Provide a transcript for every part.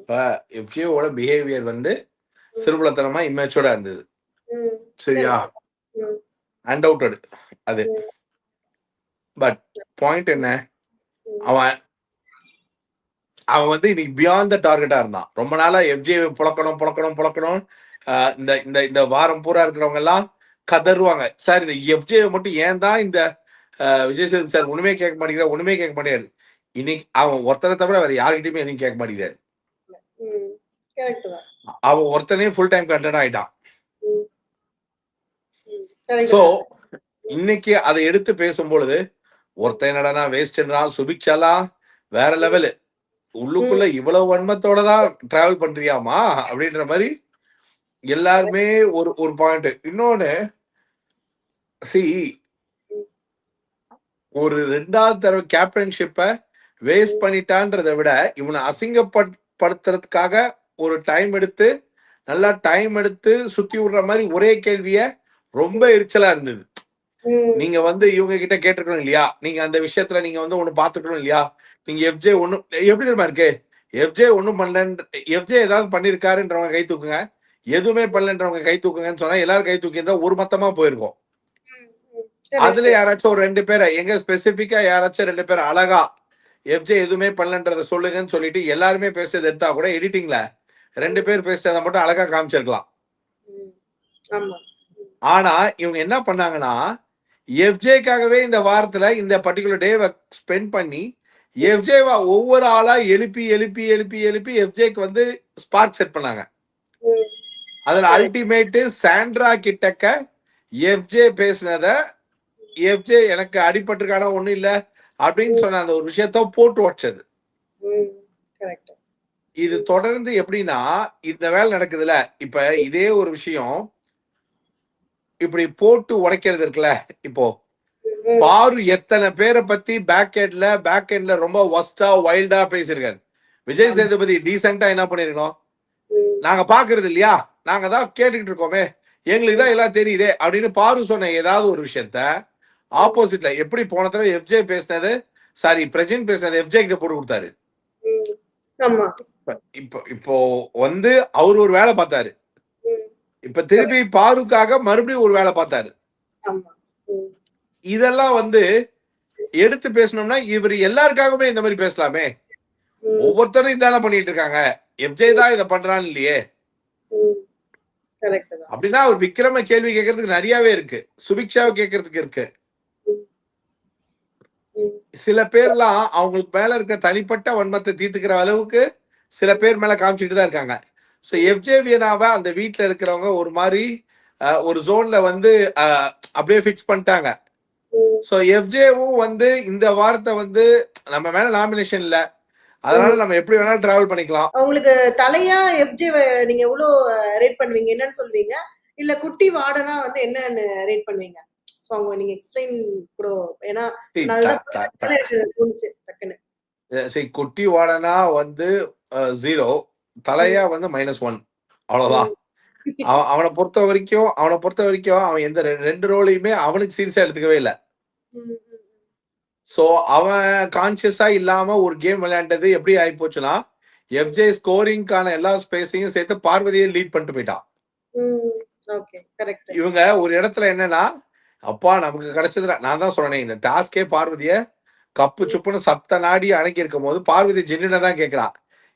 இப்ப எஃப்ஜேவோட பிஹேவியர் வந்து சிறுபுலத்தனமா இம்மேச்சூர்டா இருந்தது. சரியா? அன்டவுட்டட் அது. பட் பாயிண்ட் என்ன? அவன் அவன் வந்து இன்னைக்கு பியாண்ட் த டார்கெட்டா இருந்தான். ரொம்ப நாளா எஃப்ஜே புழக்கணும். இந்த இந்த இந்த வாரம் பூரா இருக்கிறவங்க எல்லாம் கதறுவாங்க. சார் இந்த எஃப்ஜே மட்டும் ஏன் தான் இந்த விஜய் சேதுபதி சார் ஒண்ணுமே கேட்க மாட்டேங்கிறாரு. இன்னைக்கு அவன் ஒருத்தரை தவிர வேற யாருக்கிட்டையுமே எதையும் கேட்க மாட்டேங்கிறாரு. அவன் ஒருத்தனே ஃபுல் டைம் கண்டென்ட் ஆயிட்டான். சோ இன்னைக்கு அதை எடுத்து பேசும்பொழுது ஒருத்தன் என்னடா வேஸ்ட்ன்றான், சுபிக்ஷாலாம் வேற லெவலு, உள்ளுக்குள்ள இவ்வளவு வன்மத்தோட தான் டிராவல் பண்றியாமா அப்படின்ற மாதிரி எல்லாருமே ஒரு ஒரு பாயிண்ட். இன்னொன்னு ஒரு 2வது தடவை கேப்டன்ஷிப்பை வேஸ்ட் பண்ணிட்டான்றதை விட இவனை அசிங்கப்படுத்துறதுக்காக ஒரு டைம் எடுத்து நல்லா டைம் எடுத்து சுத்தி விடுற மாதிரி ஒரே கேள்விய ரொம்ப எரிச்சலா இருந்தது. நீங்க வந்து இவங்க கிட்ட கேட்டுக்கணும் இல்லையா? நீங்க அந்த விஷயத்துல நீங்க வந்து ஒண்ணு பாத்துக்கணும் இல்லையா? நீங்க எஃப்ஜே ஒண்ணு எப்படி தெரியுமா இருக்கு? எஃப்ஜே ஒண்ணும் பண்ணல, எஃப்ஜே ஏதாவது பண்ணிருக்காருன்றவங்க கை தூக்குங்க, எதுவுமே பண்ணலன்றவங்க கை தூக்குங்கன்னு சொன்னா எல்லாரும் கை தூக்கி இருந்தா ஒரு மொத்தமா போயிருக்கும். அதுல யாராச்சும் ஒரு 2 பேரை எங்க ஸ்பெசிபிக்கா யாராச்சும் 2 பேர் அழகா எஃப்ஜே எதுவுமே பண்ணலன்றத சொல்லுங்கன்னு சொல்லிட்டு எல்லாருமே பேசுறது எடுத்தா கூட எடிட்டிங்ல 2 பேர் பேசுறத மட்டும் அழகா காமிச்சிருக்கலாம். ஆனா இவங்க என்ன பண்ணாங்கன்னா எஃப்ஜேக்காகவே இந்த வாரத்துல இந்த பர்டிகுலர் டேவை ஸ்பெண்ட் பண்ணி எஃப்ஜேவா ஒவ்வொரு ஆளா எழுப்பி எஃப்ஜேக்கு வந்து ஸ்பாட் செட் பண்ணாங்க. அதுல அல்டிமேட் சாண்ட்ரா கிட்டக்க எஃப்ஜே பேசினத எஃப்ஜே எனக்கு அடிபட்டிருக்கான ஒண்ணும் இல்ல அப்படின்னு சொன்ன அந்த ஒரு விஷயத்த போட்டு வச்சது. இது தொடர்ந்து எப்படின்னா இந்த வேலை நடக்குதுல, இப்ப இதே ஒரு விஷயம் இப்படி போட்டு உடைக்கிறது இருக்குல்ல. இப்போ பாரு எத்தனை பேரை பத்தி பேக் எண்ட்ல ரொம்ப வஸ்டா வைல்டா பேசியிருக்காரு. விஜய் சேதுபதி டீசென்டா என்ன பண்ணிருக்கோம், நாங்க பாக்குறது இல்லையா, நாங்க தான் கேட்டுக்கிட்டு இருக்கோமே, எங்களுக்கு தான் எல்லாம் தெரியுதே அப்படின்னு பாரு சொன்ன ஏதாவது ஒரு விஷயத்த ஆப்போசிட்ல எப்படி போன தடவை எஃப்ஜே பேசினது, சாரி பிரஜின் பேசினது எஃப்ஜே கிட்ட போட்டு கொடுத்தாரு. இப்போ வந்து அவரு ஒரு வேலை பார்த்தாரு, இப்ப திருப்பி பாருக்காக மறுபடியும் ஒரு வேலை பார்த்தாரு. இதெல்லாம் வந்து எடுத்து பேசணும்னா இவர் எல்லாருக்காகவே இந்த மாதிரி பேசலாமே. ஒவ்வொருத்தரும் இதான பண்ணிட்டு இருக்காங்க, எஃப்ஜே தான் இதை பண்றான்னு இல்லையே. அப்படின்னா அவர் விக்ரம கேள்வி கேட்கறதுக்கு நிறையவே இருக்கு, சுபிக்ஷாவை கேட்கறதுக்கு இருக்கு. சில பேர்லாம் அவங்களுக்கு மேல இருக்க தனிப்பட்ட வன்மத்தை தீர்த்துக்கிற அளவுக்கு சில பேர் மேல காமிச்சுட்டு தான் இருக்காங்க. ஸோ எஃப்ஜேவியனாவை அந்த வீட்டில் இருக்கிறவங்க ஒரு மாதிரி ஒரு ஜோன்ல வந்து அப்படியே ஃபிக்ஸ் பண்ணிட்டாங்க. ஸோ எஃப்ஜேவும் வந்து இந்த வாரத்தை வந்து நம்ம மேல நாமினேஷன் இல்ல, அதனால நம்ம எப்படி வேணாலும் டிராவல் பண்ணிக்கலாம். உங்களுக்கு தலையா எஃப்ஜே நீங்க எவ்வளவு ரேட் பண்ணுவீங்க, என்னன்னு சொல்வீங்க, இல்ல குட்டி வார்டனா வந்து என்னன்னு ரேட் பண்ணுவீங்க? அவங்க நீங்க எக்ஸ்பிளைன் கூட, ஏன்னா சரி குட்டி வார்டனா வந்து 0, தலையா வந்து -1, அவ்வளவுதான். அவனை பொறுத்த வரைக்கும் அவன் எந்த 2 ரோலையுமே அவனுக்கு சீரியஸா எடுத்துக்கவே இல்லை. சோ அவன் கான்சியஸா இல்லாம ஒரு கேம் விளையாண்டது எப்படி ஆகி போச்சுன்னா எஃப்ஜே ஸ்கோரிங்கான எல்லா ஸ்பேஸையும் சேர்த்து பார்வதியை லீட் பண்ணிட்டு போயிட்டான். இவங்க ஒரு இடத்துல என்னன்னா, அப்பா நமக்கு கிடைச்சது, நான் தான் சொன்னேன் இந்த டாஸ்கே பார்வதிய கப்பு சுப்புன்னு சப்த நாடி அடங்கி இருக்கும் போது பார்வதி ஜென்னினா தான் கேட்கிறா,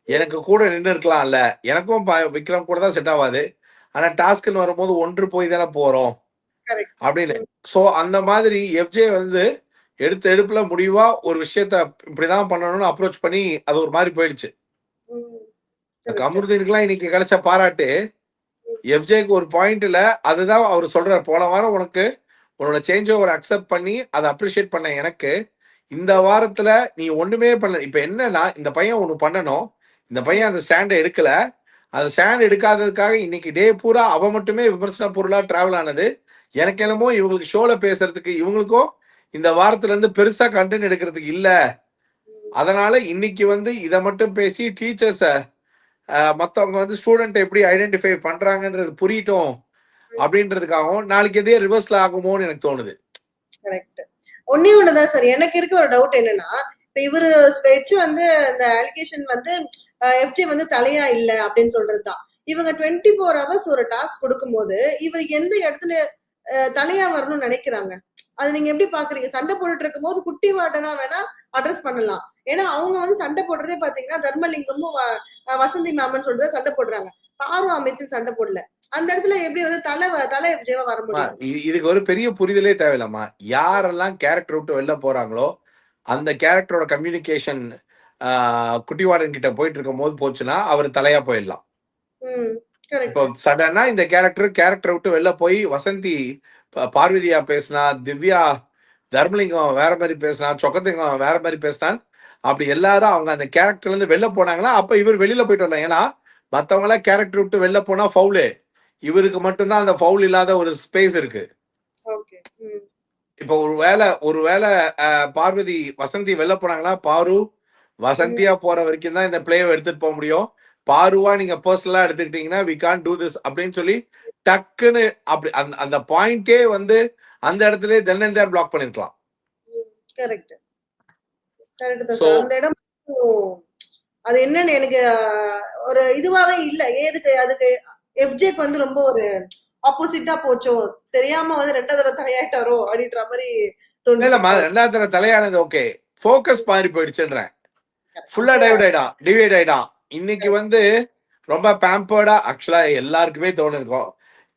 எனக்கு கூட நின்று இருக்கலாம்ல, எனக்கும் விக்ரம் கூட தான் செட் ஆகாது, ஆனா டாஸ்க்னு வரும்போது ஒன்று போய் தானே போறோம் அப்படின்னு. சோ அந்த மாதிரி எஃப்ஜே வந்து எடுப்புல முடிவா ஒரு விஷயத்த இப்படிதான் பண்ணணும்னு அப்ரோச் பண்ணி அது ஒரு மாதிரி போயிடுச்சு. கமருதீனுக்குலாம் இன்னைக்கு கிடைச்ச பாராட்டு எஃப்ஜேக்கு ஒரு பாயிண்ட்ல அதுதான் அவர் சொல்றாரு, போன வாரம் உன்னோட சேஞ்ச் ஓவர் அக்செப்ட் பண்ணி அதை அப்ரிஷியேட் பண்ண எனக்கு இந்த வாரத்துல நீ ஒண்ணுமே பண்ணல. இப்ப என்னன்னா இந்த பையன் ஒண்ணு பண்ணணும், இந்த பையன் அந்த ஸ்டாண்டை எடுக்கல, அந்த ஸ்டாண்ட் எடுக்காததுக்காக இன்னைக்கு டே பூரா அவன் மட்டுமே விமர்சன பொருளா டிராவல் ஆனது. எனக்கு என்னமோ இவங்களுக்கு ஷோல பேசுறதுக்கு இவங்களுக்கும் இந்த வாரத்துல இருந்து பெருசா கண்டென்ட் எடுக்கிறதுக்கு இல்ல, அதனால இன்னைக்கு வந்து இதை மட்டும் பேசி டீச்சர்ஸ மத்தவங்க வந்து ஸ்டூடெண்ட் எப்படி ஐடென்டிஃபை பண்றாங்கன்றது புரியட்டும் அப்படின்றதுக்காகவும் நாளைக்கு எதையே ரிவர்ஸ்ல ஆகுமோன்னு எனக்கு தோணுது. கரெக்ட். ஒன்னே ஒண்ணுதான் சார் எனக்கு இருக்க ஒரு டவுட் என்னன்னா, இப்ப இவரு வச்சு வந்து இந்த அலிகேஷன் வந்து எஃப்ஜே வந்து தலையா இல்ல அப்படின்னு சொல்றதுதான். இவங்க 24 ஹவர்ஸ் ஒரு டாஸ்க் கொடுக்கும்போது இவர் எந்த இடத்துல தலையா வரணும்னு நினைக்கிறாங்க. அது நீங்க எப்படி பாக்குறீங்க? சண்டை போட்டுட்டு இருக்கும் போது குட்டி வார்டனா வேணா அட்ரஸ் பண்ணலாம். ஏன்னா அவங்க வந்து சண்டை போடுறதே பாத்தீங்கன்னா தர்மலிங்கமும் வசந்தி மேமன் சொல்லிட்டு சண்டை போடுறாங்க. பாரு அமித்தும் சண்டை போடல. அந்த இடத்துல எப்படி வந்து தலை எஃப்ஜேவா வர முடியும்? இதுக்கு ஒரு பெரிய புரிதலே தேவையில்லம்மா. யாரெல்லாம் கேரக்டர் விட்டு வெளில போறாங்களோ அந்த கேரக்டரோட கம்யூனிகேஷன் குட்டிவாடன் கிட்ட போயிட்டு இருக்கும் போது போச்சுன்னா அவர் தலையா போயிடலாம். இப்போ சடனா இந்த கேரக்டர் விட்டு வெளில போய் வசந்தி பார்வதியா பேசினா, திவ்யா தர்மலிங்கம் வேற மாதிரி பேசினா, சொக்கலிங்கம் வேற மாதிரி பேசினான். அப்படி எல்லாரும் அவங்க அந்த கேரக்டர்ல இருந்து வெளில போனாங்கன்னா அப்ப இவர் வெளியில போயிட்டு வரலாம். ஏன்னா மத்தவங்க எல்லாம் கேரக்டர் விட்டு வெளில போனா ஃபவுலு. இவருக்கு மட்டும்தான் அந்த ஃபவுல் இல்லாத ஒரு ஸ்பேஸ் இருக்கு. இப்போ ஒருவேளை பார்வதி வசந்தி வெளில போனாங்களா, பாரு வசந்தியா போற வரைக்கும் தான் இந்த பிளேவை எடுத்துட்டு போக முடியும். பாருவா நீங்க பர்சனலா எடுத்துக்கிட்டீங்கன்னா வி கான்ட் டூ திஸ் அப்படின்னு சொல்லி டக்குன்னு அப்படி அந்த பாயிண்டே வந்து அந்த இடத்துல தென் அண்ட் தேர் பிளாக் பண்ணிருக்கலாம். கரெக்ட் அந்த இடம் அது என்னன்னு எனக்கு ஒரு இதுவாவே இல்ல. ஏதுக்கு அதுக்கு எஃப்ஜேக்கு வந்து ரொம்ப ஒரு ஆப்போசிட்டா போச்சோ, தெரியாம வந்து ரெண்டாவது தடவை தலையாயிட்டாரோ அப்படின்ற மாதிரி இல்லம்மா. ரெண்டாவது தடவை தலையானது ஓகே, போக்கஸ் மாறி போயிடுச்சுன்றேன். ஃபுல்லா டிவைட் ஆயிடான். இன்னைக்கு வந்து ரொம்ப பேம்பர்டா ஆக்சுவலா எல்லாருக்குமே தோணுருக்கும்.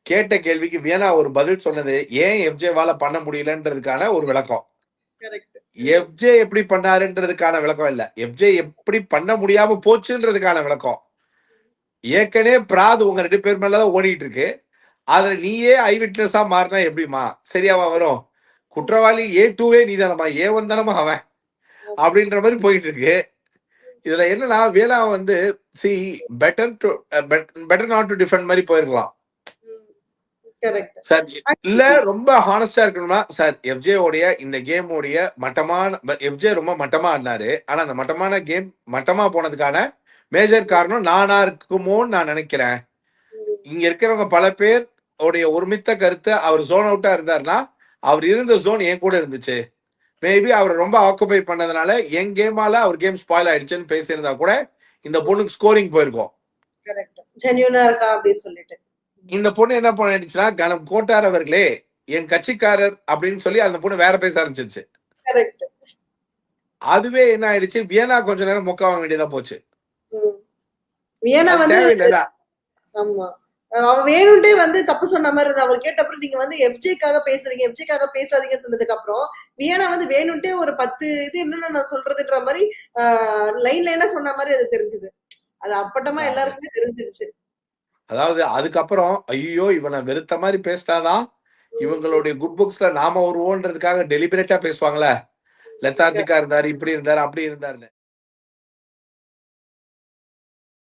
கேட்ட கேள்விக்கு வியனா ஒரு பதில் சொன்னது ஏன் எஃப்ஜேவால பண்ண முடியலன்றதுக்கான ஒரு விளக்கம். எஃப்ஜே எப்படி பண்ணாருன்றதுக்கான விளக்கம் இல்ல, எஃப்ஜே எப்படி பண்ண முடியாம போச்சுன்றதுக்கான விளக்கம். ஏற்கனவே பிராத் உங்க 2 பேர் மேலதான் ஓடிட்டு இருக்கு. அதுல நீயே ஐ விட்னஸா மாறினா எப்படிமா சரியாவா வரும்? குற்றவாளி A2வே நீதானமா, A1 தானமா அவன் அப்படின்ற மாதிரி போயிட்டு இருக்கு. இதுல என்னன்னா வேளா வந்து C better not to defend மாதிரி போயிருக்கலாம் சார். இல்ல ரொம்ப ஹானஸ்டா இருக்கணும்னா சார் எஃப்ஜே உடைய இந்த கேம் உடைய எஃப்ஜே ரொம்ப மட்டமா ஆடினாரு. ஆனா அந்த மட்டமான கேம் மட்டமா போனதுக்கான மேஜர் காரணம் நானா இருக்குமோன்னு நான் நினைக்கிறேன். இங்க இருக்கிறவங்க பல பேர் உடைய ஒருமித்த கருத்து அவர் ஜோன் அவுட்டா இருந்தாருன்னா அவர் இருந்த ஜோன் என் கூட இருந்துச்சு. மேபி அவர் ரொம்ப ஆக்குபை பண்ணதுனால என் கேமால அவர் கேம் ஸ்பாயில் ஆயிடுச்சுன்னு பேசியிருந்தா கூட இந்த பொண்ணுக்கு ஸ்கோரிங் போயிருக்கும். இந்த பொண்ணு என்ன பண்ணிடுச்சுன்னா கனம் கோட்டார் அவர்களே என் கட்சிக்காரர் அப்படின்னு சொல்லி அந்த பொண்ணு வேற பேச ஆரம்பிச்சிருச்சு. அதுவே என்ன ஆயிடுச்சு, வியனா கொஞ்ச நேரம் மொக்க வாங்க வேண்டியதா போச்சு. அவன் வேணும்ட்டே வந்து தப்பு சொன்ன மாதிரி இருந்தது. அவர் கேட்டப்பறம் நீங்க வந்து எஃப்ஜேக்காக பேசுறீங்க, எஃப்ஜேக்காக பேசாதீங்க சொன்னதுக்கு அப்புறம் வியனா வந்து வேணும்ட்டே ஒரு 10 இது என்னன்னு நான் சொல்றதுன்ற மாதிரி லைன்ல சொன்ன மாதிரி அது தெரிஞ்சது. அது அப்பட்டமா எல்லாருக்குமே தெரிஞ்சிருச்சு. அதாவது அதுக்கப்புறம் ஐயோ இவனை வெறுத்த மாதிரி பேசினாதான் இவங்களுடைய குட் புக்ஸ்ல நாம வருவோன்றதுக்காக டெலிபரேட்டா பேசுவாங்களே, லெத்தார்ஜிக்கா இருந்தாரு, இப்படி இருந்தாரு, அப்படி இருந்தாருன்னு.